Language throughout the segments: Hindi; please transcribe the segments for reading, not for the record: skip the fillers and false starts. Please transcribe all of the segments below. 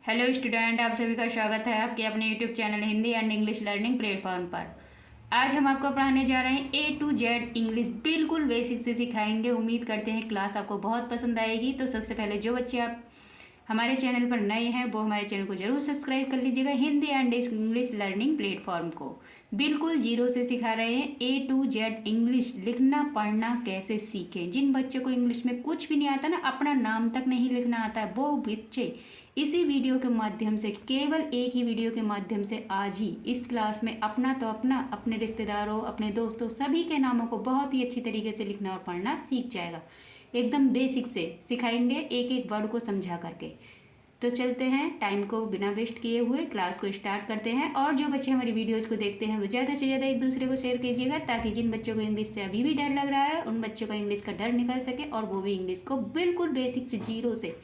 हेलो स्टूडेंट, आप सभी का स्वागत है आपके अपने YouTube channel Hindi and English learning platform पर। आज हम आपको पढ़ाने जा रहे हैं A to Z इंग्लिश, बिल्कुल बेसिक से सिखाएंगे। उम्मीद करते हैं क्लास आपको बहुत पसंद आएगी। तो सबसे पहले जो बच्चे आप हमारे चैनल पर नए हैं वो हमारे चैनल को जरूर सब्सक्राइब कर लीजिएगा। Hindi and English learning platform को बिल्कुल जीरो से सिखा रहे हैं। A to Z इंग्लिश लिखना पढ़ना कैसे सीखें। जिन बच्चों को इंग्लिश में कुछ भी नहीं आता ना, अपना नाम तक नहीं लिखना आता है, वो बच्चे इसी वीडियो के माध्यम से, केवल एक ही वीडियो के माध्यम से आज ही इस क्लास में अपना तो अपना, अपने रिश्तेदारों, अपने दोस्तों, सभी के नामों को बहुत ही अच्छी तरीके से लिखना और पढ़ना सीख जाएगा। एकदम बेसिक से सिखाएंगे, एक एक वर्ड को समझा करके। तो चलते हैं, टाइम को बिना वेस्ट किए हुए क्लास को स्टार्ट करते हैं। और जो बच्चे हमारी वीडियोज़ को देखते हैं वो ज़्यादा से ज़्यादा एक दूसरे को शेयर कीजिएगा, ताकि जिन बच्चों को इंग्लिश से अभी भी डर लग रहा है उन बच्चों का इंग्लिश का डर निकल सके और वो भी इंग्लिश को बिल्कुल बेसिक से जीरो से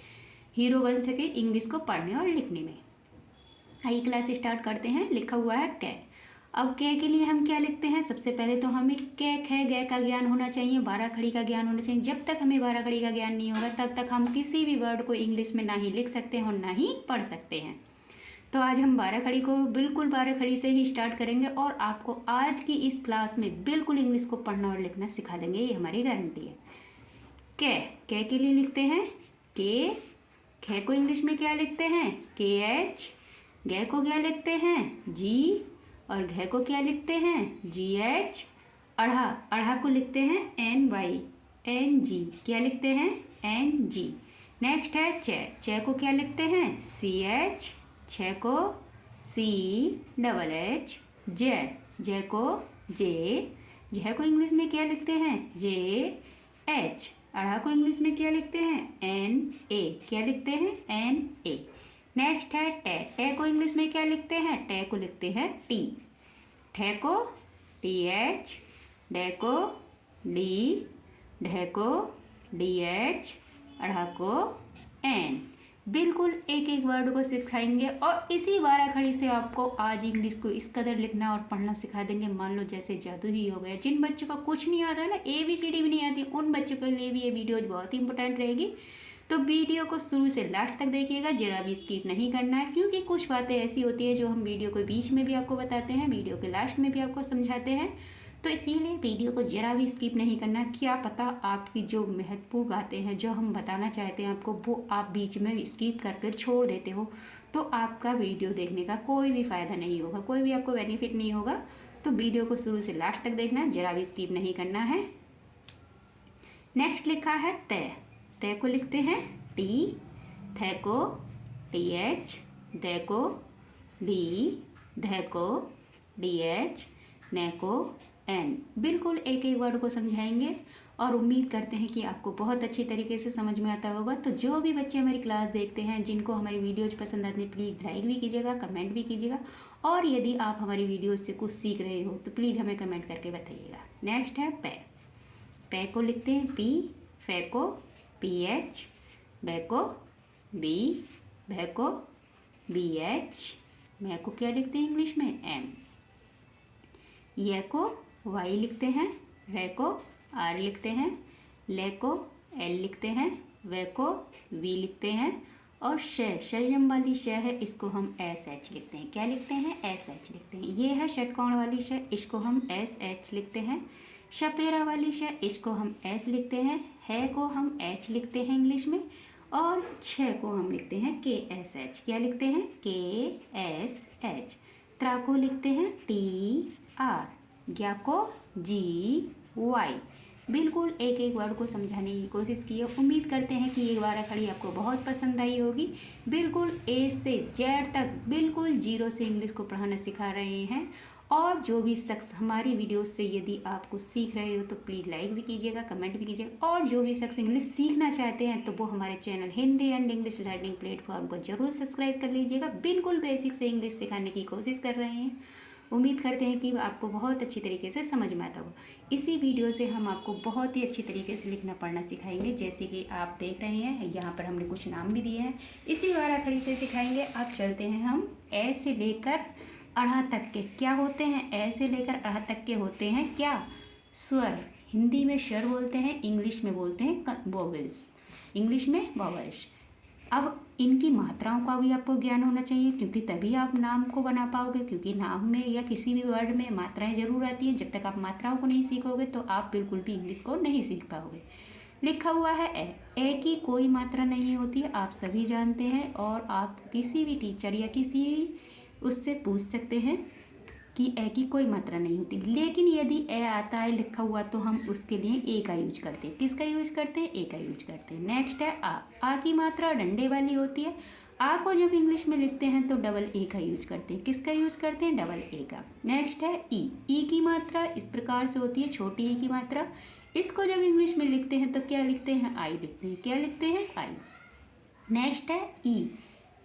हीरो बन सके इंग्लिश को पढ़ने और लिखने में। आइए क्लास स्टार्ट करते हैं। लिखा हुआ है कै। अब कै के लिए हम क्या लिखते हैं? सबसे पहले तो हमें कै खे गै का ज्ञान होना चाहिए, 12 खड़ी का ज्ञान होना चाहिए। जब तक हमें 12 खड़ी का ज्ञान नहीं होगा तब तक हम किसी भी वर्ड को इंग्लिश में ना ही लिख सकते हैं और ना ही पढ़ सकते हैं। तो आज हम 12 खड़ी को बिल्कुल 12 खड़ी से ही स्टार्ट करेंगे और आपको आज की इस क्लास में बिल्कुल इंग्लिश को पढ़ना और लिखना सिखा देंगे, ये हमारी गारंटी है। कै के लिए लिखते हैं के। खे को इंग्लिश में क्या लिखते हैं? KH। गै को क्या लिखते हैं? G। और घे को क्या लिखते हैं? GH। अढ़ा को लिखते हैं NY। क्या लिखते हैं? NG। नेक्स्ट है चे को क्या लिखते हैं? CH। छे को CHH। जे को जे को इंग्लिश में क्या लिखते हैं? JH। अढ़ा को इंग्लिश में क्या लिखते हैं? NA। क्या लिखते हैं? NA। नेक्स्ट है टे को इंग्लिश में क्या लिखते हैं? टे को लिखते हैं T। ठे को TH। डे को D। ढे को DH। अढ़ा को N। बिल्कुल एक एक वर्ड को सिखाएंगे और इसी 12 खड़ी से आपको आज इंग्लिश को इस कदर लिखना और पढ़ना सिखा देंगे, मान लो जैसे जादू ही हो गया। जिन बच्चों को कुछ नहीं आता है ना, ABCD भी नहीं आती, उन बच्चों के लिए भी ये वीडियो बहुत इंपॉर्टेंट रहेगी। तो वीडियो को शुरू से लास्ट तक देखिएगा, जरा भी स्किप नहीं करना है, क्योंकि कुछ बातें ऐसी होती है जो हम वीडियो के बीच में भी आपको बताते हैं, वीडियो के लास्ट में भी आपको समझाते हैं। तो इसीलिए वीडियो को जरा भी स्किप नहीं करना। क्या पता आपकी जो महत्वपूर्ण बातें हैं, जो हम बताना चाहते हैं आपको, वो आप बीच में स्किप करके छोड़ देते हो, तो आपका वीडियो देखने का कोई भी फ़ायदा नहीं होगा, कोई भी आपको बेनिफिट नहीं होगा। तो वीडियो को शुरू से लास्ट तक देखना, जरा भी स्किप नहीं करना है। नेक्स्ट लिखा है तय। तय को लिखते हैं T। थे को TH। दे को D। धे को DH। ने को N। बिल्कुल एक एक वर्ड को समझाएंगे और उम्मीद करते हैं कि आपको बहुत अच्छी तरीके से समझ में आता होगा। तो जो भी बच्चे हमारी क्लास देखते हैं, जिनको हमारी वीडियोज पसंद आती हैं, प्लीज़ लाइक भी कीजिएगा, कमेंट भी कीजिएगा। और यदि आप हमारी वीडियोज से कुछ सीख रहे हो तो प्लीज़ हमें कमेंट करके बताइएगा। नेक्स्ट है पै। पै को लिखते हैं P। फे को PH। बै को B। भै को BH। मैं को क्या लिखते हैं इंग्लिश में? M। ये को Y लिखते हैं। रे को R लिखते हैं। ले को L लिखते हैं। वे को V लिखते हैं। और शलजम वाली श है, इसको हम SH लिखते हैं। क्या लिखते हैं? SH लिखते हैं। ये है षटकोण वाली श, इसको हम SH लिखते हैं। शपेरा वाली श, इसको हम S लिखते हैं। है को हम H लिखते हैं इंग्लिश में। और छ को हम लिखते हैं KSH। क्या लिखते हैं? KSH। त्रा को लिखते हैं TR। ज्ञा को GY। बिल्कुल एक एक वर्ड को समझाने की कोशिश की है। उम्मीद करते हैं कि ये 12 खड़ी आपको बहुत पसंद आई होगी। बिल्कुल A से Z तक बिल्कुल जीरो से इंग्लिश को पढ़ाना सिखा रहे हैं। और जो भी शख्स हमारी वीडियो से यदि आपको सीख रहे हो तो प्लीज़ लाइक भी कीजिएगा, कमेंट भी कीजिएगा। और जो भी शख्स इंग्लिश सीखना चाहते हैं तो वो हमारे channel Hindi and English learning platform को जरूर सब्सक्राइब कर लीजिएगा। बिल्कुल बेसिक से इंग्लिश सिखाने की कोशिश कर रहे हैं। उम्मीद करते हैं कि आपको बहुत अच्छी तरीके से समझ में आता हो। इसी वीडियो से हम आपको बहुत ही अच्छी तरीके से लिखना पढ़ना सिखाएंगे। जैसे कि आप देख रहे हैं, यहाँ पर हमने कुछ नाम भी दिए हैं, इसी 12 खड़ी से सिखाएंगे। अब चलते हैं हम ए से लेकर अढ़ा तक के क्या होते हैं? ए से लेकर अढ़ा तक के होते हैं क्या? स्वर। हिंदी में स्वर बोलते हैं, इंग्लिश में बोलते हैं वोवेल्स। इंग्लिश में वोवेल्स। अब इनकी मात्राओं का भी आपको ज्ञान होना चाहिए, क्योंकि तभी आप नाम को बना पाओगे, क्योंकि नाम में या किसी भी वर्ड में मात्राएं जरूर आती हैं। जब तक आप मात्राओं को नहीं सीखोगे तो आप बिल्कुल भी इंग्लिश को नहीं सीख पाओगे। लिखा हुआ है ए की कोई मात्रा नहीं होती है, आप सभी जानते हैं, और आप किसी भी टीचर या किसी भी उससे पूछ सकते हैं कि ए की कोई मात्रा नहीं होती। लेकिन यदि ए आता है लिखा हुआ तो हम उसके लिए ए का यूज करते हैं। किसका यूज करते हैं? ए का यूज करते हैं। नेक्स्ट है आ की मात्रा डंडे वाली होती है। आ को जब इंग्लिश में लिखते हैं तो डबल ए का यूज करते हैं। किसका यूज करते हैं? डबल ए का। नेक्स्ट है ई की मात्रा इस प्रकार से होती है, छोटी ई की मात्रा। इसको जब इंग्लिश में लिखते हैं तो क्या लिखते हैं? आई लिखते हैं। क्या लिखते हैं? आई। नेक्स्ट है ई,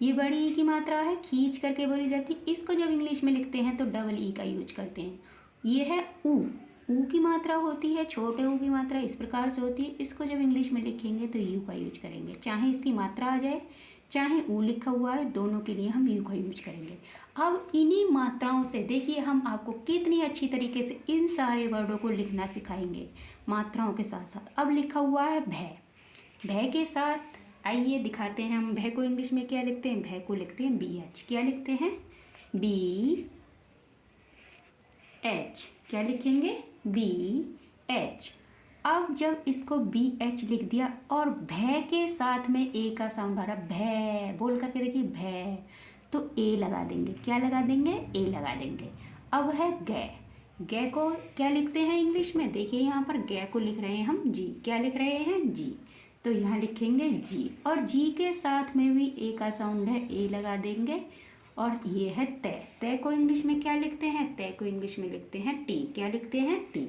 ये बड़ी ई की मात्रा है, खींच करके बोली जाती है। इसको जब इंग्लिश में लिखते हैं तो डबल ई का यूज करते हैं। ये है ऊ की मात्रा होती है, छोटे ऊ की मात्रा इस प्रकार से होती है। इसको जब इंग्लिश में लिखेंगे तो यू का यूज करेंगे। चाहे इसकी मात्रा आ जाए चाहे ऊ लिखा हुआ है, दोनों के लिए हम यू का यूज करेंगे। अब इन्हीं मात्राओं से देखिए हम आपको कितनी अच्छी तरीके से इन सारे वर्डों को लिखना सिखाएंगे मात्राओं के साथ साथ। अब लिखा हुआ है भय, भय के साथ आइए दिखाते हैं हम भय को इंग्लिश में क्या लिखते हैं। भय को लिखते हैं बी एच। क्या लिखते हैं? B H. क्या लिखेंगे? B H. अब जब इसको बी एच लिख दिया और भय के साथ में ए का साउंड आ रहा, भय बोल करके देखिए भय, तो ए लगा देंगे। क्या लगा देंगे? ए लगा देंगे। अब है गे, गे को क्या लिखते हैं इंग्लिश में? देखिए यहाँ पर गे को लिख रहे हैं हम जी। क्या लिख रहे हैं? जी। तो यहाँ लिखेंगे जी, और जी के साथ में भी ए का साउंड है, ए लगा देंगे। और ये है तय, तय को इंग्लिश में क्या लिखते हैं? तय को इंग्लिश में लिखते हैं टी। क्या लिखते हैं? टी।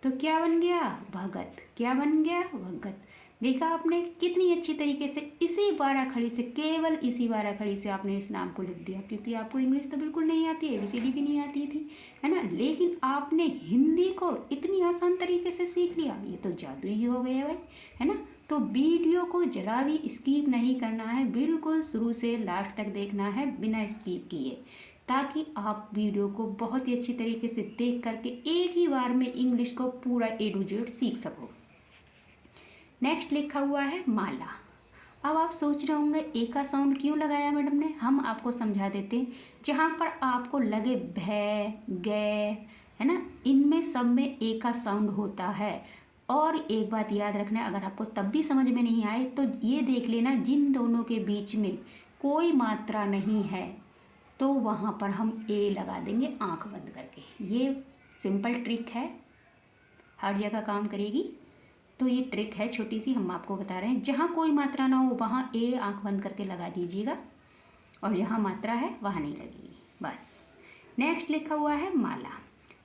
तो क्या बन गया? भगत। क्या बन गया? भगत। देखा आपने कितनी अच्छी तरीके से इसी 12 खड़ी से, केवल इसी 12 खड़ी से आपने इस नाम को लिख दिया, क्योंकि आपको इंग्लिश तो बिल्कुल नहीं आती, ABCD भी नहीं आती थी, है ना। लेकिन आपने हिंदी को इतनी आसान तरीके से सीख लिया, ये तो जादू ही हो गया भाई, है ना। तो वीडियो को जरा भी स्किप नहीं करना है, बिल्कुल शुरू से लास्ट तक देखना है बिना स्किप किए, ताकि आप वीडियो को बहुत ही अच्छी तरीके से देख करके एक ही बार में इंग्लिश को पूरा A to Z सीख सको। नेक्स्ट लिखा हुआ है माला। अब आप सोच रहे होंगे ए का साउंड क्यों लगाया मैडम ने? हम आपको समझा देते हैं। जहाँ पर आपको लगे भय, गे, है ना, इनमें सब में ए का साउंड होता है। और एक बात याद रखना, अगर आपको तब भी समझ में नहीं आए तो ये देख लेना, जिन दोनों के बीच में कोई मात्रा नहीं है तो वहाँ पर हम ए लगा देंगे आंख बंद करके। ये सिंपल ट्रिक है, हर जगह काम करेगी। तो ये ट्रिक है छोटी सी, हम आपको बता रहे हैं। जहाँ कोई मात्रा ना हो वहाँ ए आंख बंद करके लगा दीजिएगा, और जहाँ मात्रा है वहाँ नहीं लगेगी, बस। नेक्स्ट लिखा हुआ है माला।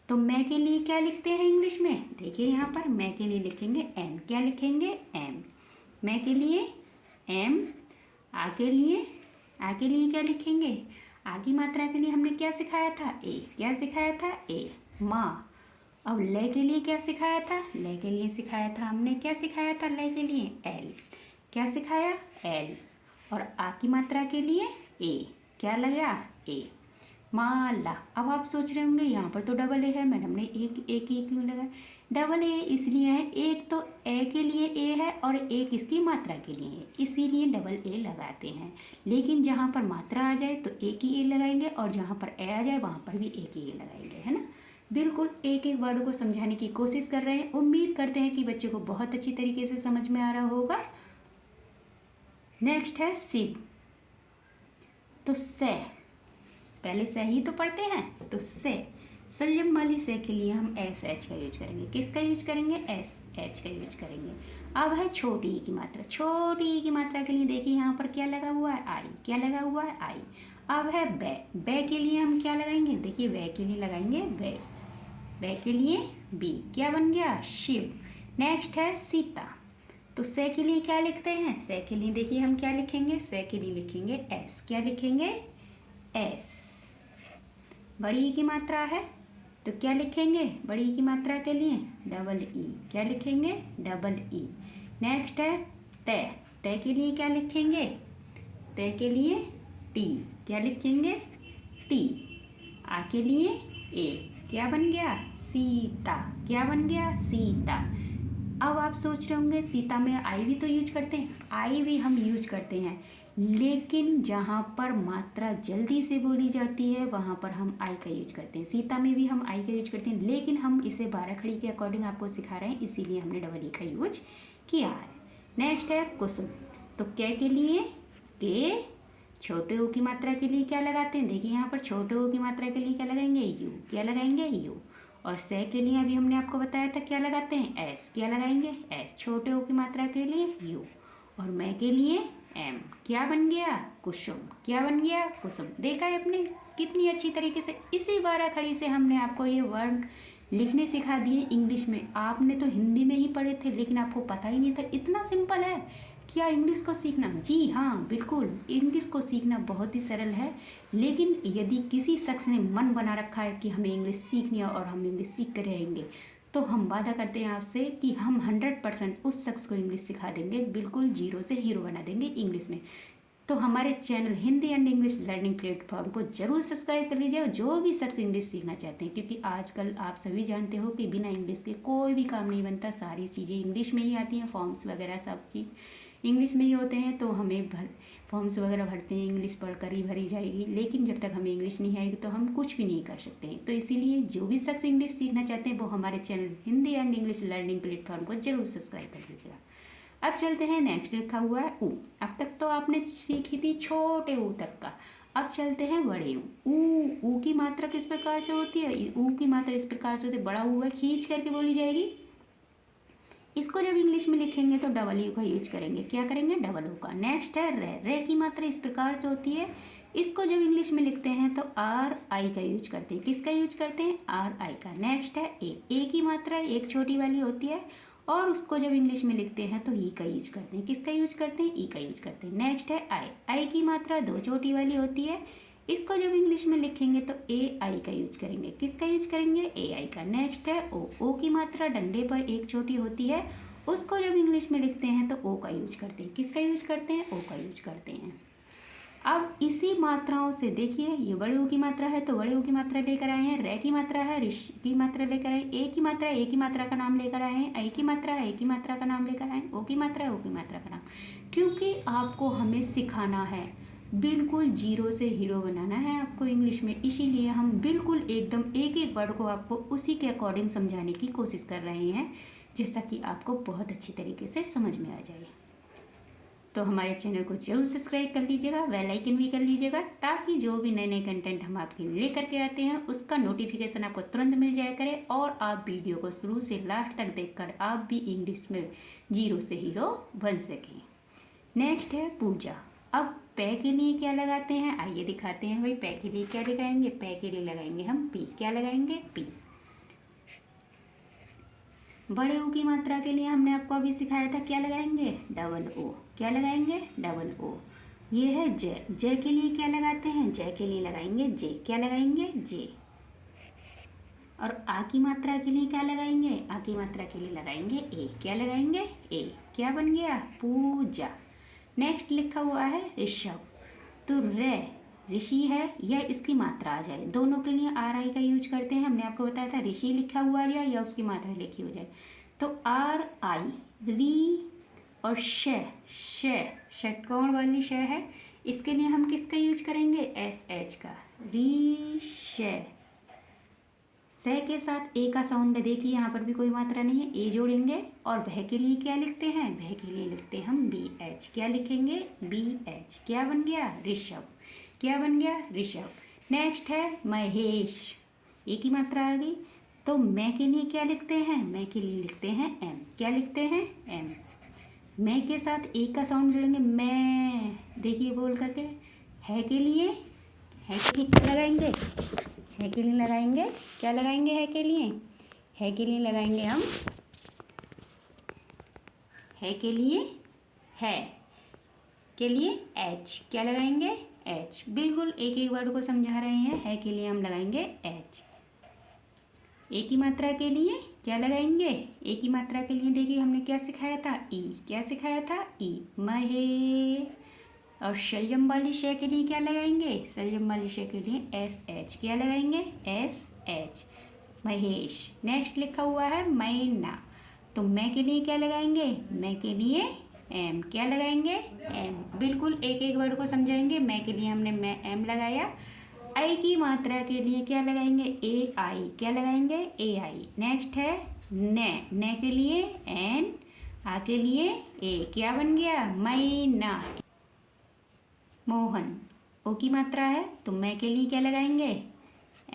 तो मैं के लिए क्या लिखते हैं इंग्लिश में? देखिए यहाँ पर मैं के लिए लिखेंगे एम। क्या लिखेंगे? एम। मैं के लिए एम। आ के लिए क्या लिखेंगे? आ की मात्रा के लिए हमने क्या सिखाया था? ए। क्या सिखाया था? ए। माँ। अब ले के लिए क्या सिखाया था? ले के लिए सिखाया था हमने, क्या सिखाया था ले के लिए? एल। क्या सिखाया? एल। और आ की मात्रा के लिए ए। क्या लगा? ए। माला। अब आप सोच रहे होंगे यहाँ पर तो डबल ए है, मैडम ने एक ही क्यों लगा? डबल ए इसलिए है, एक तो ए के लिए ए है और एक इसकी मात्रा के लिए है, इसीलिए डबल ए लगाते हैं। लेकिन जहाँ पर मात्रा आ जाए तो एक ही ए लगाएंगे, और जहाँ पर ए आ जाए वहाँ पर भी एक ही ए लगाएंगे, है ना। बिल्कुल एक एक वर्ड को समझाने की कोशिश कर रहे हैं। उम्मीद करते हैं कि बच्चे को बहुत अच्छी तरीके से समझ में आ रहा होगा। नेक्स्ट है शिव। तो से, पहले से ही तो पढ़ते हैं, तो से, संयम वाली से के लिए हम एस एच का यूज करेंगे। किसका यूज करेंगे? एस एच का यूज करेंगे। अब है छोटी ई की मात्रा। छोटी ई की मात्रा के लिए देखिए यहाँ पर क्या लगा हुआ है? आई। क्या लगा हुआ है? आई। अब है बै। बै के लिए हम क्या लगाएंगे? देखिए बै के लिए लगाएंगे बै। बै के लिए बी। क्या बन गया? शिव। नेक्स्ट है सीता। तो से के लिए क्या लिखते हैं? से के लिए देखिए हम क्या लिखेंगे? से के लिए लिखेंगे एस। क्या लिखेंगे? एस। बड़ी ई की मात्रा है तो क्या लिखेंगे? बड़ी ई की मात्रा के लिए डबल ई। क्या लिखेंगे? Double E. नेक्स्ट है तय। तय के लिए क्या लिखेंगे? तय के लिए टी। क्या लिखेंगे? टी। आ के लिए ए। क्या बन गया? सीता। क्या बन गया? सीता। अब आप सोच रहे होंगे सीता में आई भी तो यूज करते हैं। आई भी हम यूज करते हैं, लेकिन जहाँ पर मात्रा जल्दी से बोली जाती है वहाँ पर हम आई का यूज करते हैं। सीता में भी हम आई का यूज करते हैं, लेकिन हम इसे 12 खड़ी के अकॉर्डिंग आपको सिखा रहे हैं, इसीलिए हमने डबल ई का यूज किया है। नेक्स्ट है कुसुम। तो कै के लिए के, छोटे ओ की मात्रा के लिए क्या लगाते हैं, देखिए यहाँ पर छोटे ओ की मात्रा के लिए क्या लगाएंगे, यू। क्या लगाएंगे, यू। और से के लिए अभी हमने आपको बताया था क्या लगाते हैं, एस। क्या लगाएंगे, एस। छोटे ओ की मात्रा के लिए यू। और मैं के लिए एम। क्या बन गया, कुसुम। क्या बन गया, कुसुम। देखा है आपने कितनी अच्छी तरीके से, इसी 12 खड़ी से हमने आपको ये वर्ड लिखने सिखा दिए इंग्लिश में। आपने तो हिंदी में ही पढ़े थे, लेकिन आपको पता ही नहीं था। इतना सिंपल है क्या इंग्लिश को सीखना। जी हाँ, बिल्कुल इंग्लिश को सीखना बहुत ही सरल है, लेकिन यदि किसी शख्स ने मन बना रखा है कि हमें इंग्लिश सीखनी है और हम इंग्लिश सीख कर रहेंगे, तो हम वादा करते हैं आपसे कि हम 100% उस शख्स को इंग्लिश सिखा देंगे, बिल्कुल जीरो से हीरो बना देंगे इंग्लिश में। तो हमारे channel Hindi and English learning platform को जरूर सब्सक्राइब कर लीजिए, और जो भी शख्स इंग्लिश सीखना चाहते हैं, क्योंकि आजकल आप सभी जानते हो कि बिना इंग्लिश के कोई भी काम नहीं बनता। सारी चीज़ें इंग्लिश में ही आती हैं, फॉर्म्स वगैरह सब चीज़ इंग्लिश में ही होते हैं। तो हमें फॉर्म्स वगैरह भरते हैं, इंग्लिश पढ़कर ही भरी जाएगी, लेकिन जब तक हमें इंग्लिश नहीं आएगी तो हम कुछ भी नहीं कर सकते हैं। तो इसीलिए जो भी शख्स इंग्लिश सीखना चाहते हैं वो हमारे channel Hindi and English learning platform को जरूर सब्सक्राइब कर लीजिएगा। अब चलते हैं नेक्स्ट, लिखा हुआ है ऊ। अब तक तो आपने सीखी थी छोटे ऊ तक का, अब चलते हैं बड़े ऊ। ऊ की मात्रा किस प्रकार से होती है, ऊ की मात्रा इस प्रकार से होती है, बड़ा ऊ है खींच करके बोली जाएगी। इसको जब इंग्लिश में लिखेंगे तो डबल यू का यूज करेंगे। क्या करेंगे, डबल यू का। नेक्स्ट है रे। रे की मात्रा इस प्रकार से होती है, इसको जब इंग्लिश में लिखते हैं तो आर आई का यूज करते हैं। किसका यूज करते हैं, आर आई का। नेक्स्ट है ए। ए की मात्रा एक छोटी वाली होती है, और उसको जब इंग्लिश में लिखते हैं तो ई का यूज करते हैं। किसका यूज करते हैं, ई का यूज करते हैं। नेक्स्ट है आई। आई की मात्रा दो छोटी वाली होती है, इसको जब इंग्लिश में लिखेंगे तो ए आई का यूज करेंगे। किसका यूज करेंगे, ए आई का। नेक्स्ट है ओ। ओ की मात्रा डंडे पर एक छोटी होती है, उसको जब इंग्लिश में लिखते हैं तो ओ का यूज करते हैं। किसका यूज करते हैं, ओ का यूज करते हैं। अब इसी मात्राओं से देखिए, ये बड़े ओ की मात्रा है तो बड़े ओ की मात्रा लेकर आए हैं। रे की मात्रा है, ऋष की मात्रा लेकर आए। ए की मात्रा, ए की मात्रा का नाम लेकर आए हैं। आई की मात्रा है, ए की मात्रा का नाम लेकर आए। ओ की मात्रा है, ओ की मात्रा का नाम। क्योंकि आपको हमें सिखाना है, बिल्कुल जीरो से हीरो बनाना है आपको इंग्लिश में, इसीलिए हम बिल्कुल एकदम एक एक वर्ड को आपको उसी के अकॉर्डिंग समझाने की कोशिश कर रहे हैं, जैसा कि आपको बहुत अच्छी तरीके से समझ में आ जाए। तो हमारे चैनल को जरूर सब्सक्राइब कर लीजिएगा, बेल आइकन भी कर लीजिएगा, ताकि जो भी नए नए कंटेंट हम आपके लिए लेकर के आते हैं उसका नोटिफिकेशन आपको तुरंत मिल जाया करे, और आप वीडियो को शुरू से लास्ट तक देखकर आप भी इंग्लिश में जीरो से हीरो बन सकें। नेक्स्ट है पूजा। अब पै के लिए क्या लगाते हैं, आइए दिखाते हैं भाई। पै के लिए क्या लगाएंगे, पै के लिए लगाएंगे हम पी। क्या लगाएंगे, पी। बड़े ओ की मात्रा के लिए हमने आपको अभी सिखाया था, क्या लगाएंगे, डबल ओ। क्या लगाएंगे, डबल ओ। ये है जय। जय के लिए क्या लगाते हैं, जय के लिए लगाएंगे जे। क्या लगाएंगे, जे। और आ की मात्रा के लिए क्या लगाएंगे, आ की मात्रा के लिए लगाएंगे ए। क्या लगाएंगे, ए। क्या बन गया, पूजा। नेक्स्ट लिखा हुआ है ऋषभ। तो रे ऋषि है या इसकी मात्रा आ जाए, दोनों के लिए आर आई का यूज करते हैं। हमने आपको बताया था ऋषि लिखा हुआ आ जाए या उसकी मात्रा लिखी हो जाए, तो आर आई। री और षटकोण वाली श है, इसके लिए हम किसका यूज करेंगे, एस एच का। री से के साथ ए का साउंड, देखिए यहाँ पर भी कोई मात्रा नहीं है, ए जोड़ेंगे। और भय के लिए क्या लिखते हैं, भय के लिए लिखते हैं हम बी एच। क्या लिखेंगे, बी एच। क्या बन गया, ऋषभ। क्या बन गया, ऋषभ। नेक्स्ट है महेश। ए की मात्रा आ गई, तो मैं के लिए क्या लिखते हैं, मैं के लिए लिखते हैं एम। क्या लिखते हैं, एम। मैं के साथ ए का साउंड जोड़ेंगे, मैं, देखिए बोल करके। है के लिए, है के लिए क्या लगाएंगे, है के लिए लगाएंगे, क्या लगाएंगे, है के लिए, है के लिए लगाएंगे हम, है के लिए, है के लिए एच। क्या लगाएंगे, एच। बिल्कुल एक एक वर्ड को समझा रहे हैं। है के लिए हम लगाएंगे एच। ए की मात्रा के लिए क्या लगाएंगे, ए की मात्रा के लिए देखिए हमने क्या सिखाया था, ई। क्या सिखाया था, ई। महे। और शलजम वाली शे के लिए क्या लगाएंगे, शलजम वाली शे के लिए एस एच। क्या लगाएंगे, एस एच। महेश। नेक्स्ट लिखा हुआ है मैना, तो मैं के लिए क्या लगाएंगे, मैं के लिए एम क्या लगाएंगे? एम। बिल्कुल एक एक वर्ड को समझाएंगे। मैं के लिए हमने मैं एम लगाया। आई की मात्रा के लिए क्या लगाएंगे? ए आई। क्या लगाएंगे? ए आई। नेक्स्ट है ने के लिए एन, आ के लिए ए। क्या बन गया? मैना। मोहन। ओ की मात्रा है तो मैं के लिए क्या लगाएंगे?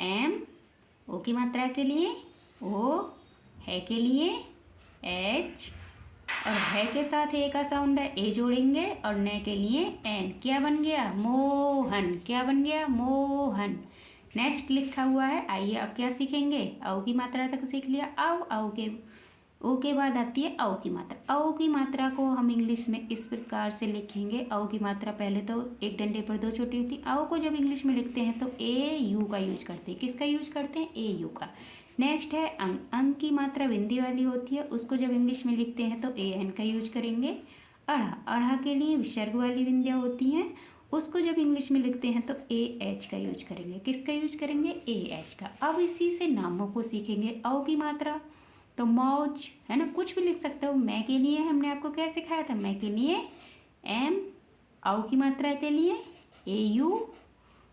एम। ओ की मात्रा के लिए ओ, है के लिए एच, और है के साथ ए का साउंड है ए जोड़ेंगे, और ने के लिए एन। क्या बन गया? मोहन। क्या बन गया? मोहन। नेक्स्ट लिखा हुआ है, आइए अब क्या सीखेंगे? औ की मात्रा तक सीख लिया। औ के ओ के बाद आती है औ की मात्रा। औ की मात्रा को हम इंग्लिश में इस प्रकार से लिखेंगे। औ की मात्रा पहले तो एक डंडे पर दो छोटी होती। औ को जब इंग्लिश में लिखते हैं तो ए यू का यूज करते हैं। किसका यूज करते हैं? ए यू का। नेक्स्ट है अंग। अंग की मात्रा बिंदी वाली होती है, उसको जब इंग्लिश में लिखते हैं तो ए एन का यूज करेंगे। अढ़ा। अढ़ा के लिए विसर्ग वाली बिंदियाँ होती हैं, उसको जब इंग्लिश में लिखते हैं तो ए एच का यूज करेंगे। किसका यूज करेंगे? ए एच का। अब इसी से नामों को सीखेंगे। औ की मात्रा तो मौज है ना, कुछ भी लिख सकते हो। मैं के लिए हमने आपको क्या सिखाया था? मैं के लिए एम, औ की मात्रा के लिए ए यू,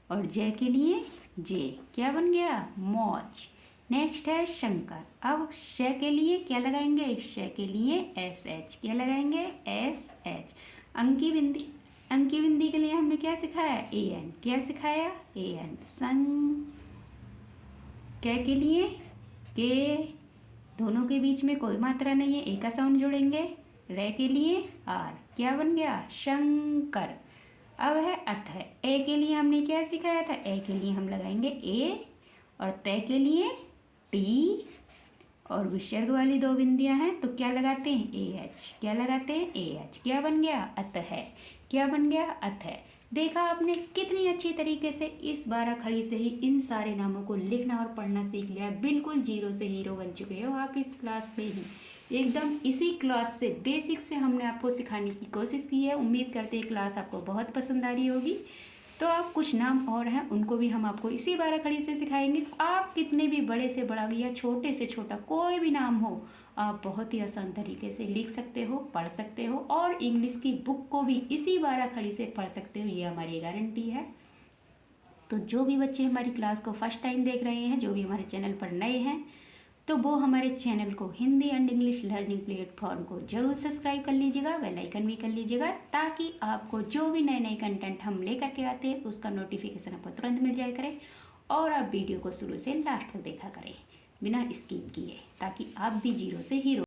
और जय के लिए जे। क्या बन गया? मौज। नेक्स्ट है शंकर। अब श के लिए क्या लगाएंगे? श के लिए एस एच। क्या लगाएंगे? S H. अंकी बिंदी। अंकी बिंदी के लिए हमने क्या सिखाया? A N. क्या सिखाया? A N. संग। कै के लिए के, दोनों के बीच में कोई मात्रा नहीं है, ए का साउंड जोड़ेंगे। रे के लिए आर। क्या बन गया? शंकर। अब है अथ। ए के लिए हमने क्या सिखाया था? ए के लिए हम लगाएंगे ए, और तय के लिए टी, और विसर्ग वाली दो बिंदियां हैं तो क्या लगाते हैं? A H. क्या लगाते हैं? A H. क्या बन गया? अत है। क्या बन गया? अत है। देखा आपने कितनी अच्छी तरीके से इस 12 खड़ी से ही इन सारे नामों को लिखना और पढ़ना सीख लिया। बिल्कुल जीरो से हीरो बन चुके हो आप इस क्लास में ही। एकदम इसी क्लास से बेसिक से हमने आपको सिखाने की कोशिश की है। उम्मीद करते हैं क्लास आपको बहुत पसंद आ रही होगी। तो आप कुछ नाम और हैं उनको भी हम आपको इसी 12 खड़ी से सिखाएंगे। आप कितने भी बड़े से बड़ा या छोटे से छोटा कोई भी नाम हो, आप बहुत ही आसान तरीके से लिख सकते हो, पढ़ सकते हो, और इंग्लिश की बुक को भी इसी 12 खड़ी से पढ़ सकते हो, ये हमारी गारंटी है। तो जो भी बच्चे हमारी क्लास को फर्स्ट टाइम देख रहे हैं, जो भी हमारे चैनल पर नए हैं, तो वो हमारे चैनल को Hindi and English learning platform को जरूर सब्सक्राइब कर लीजिएगा, बेल आइकन भी कर लीजिएगा, ताकि आपको जो भी नए नए कंटेंट हम लेकर के आते हैं उसका नोटिफिकेशन आपको तुरंत मिल जाया करे, और आप वीडियो को शुरू से लास्ट तक देखा करें बिना स्किप किए, ताकि आप भी जीरो से हीरो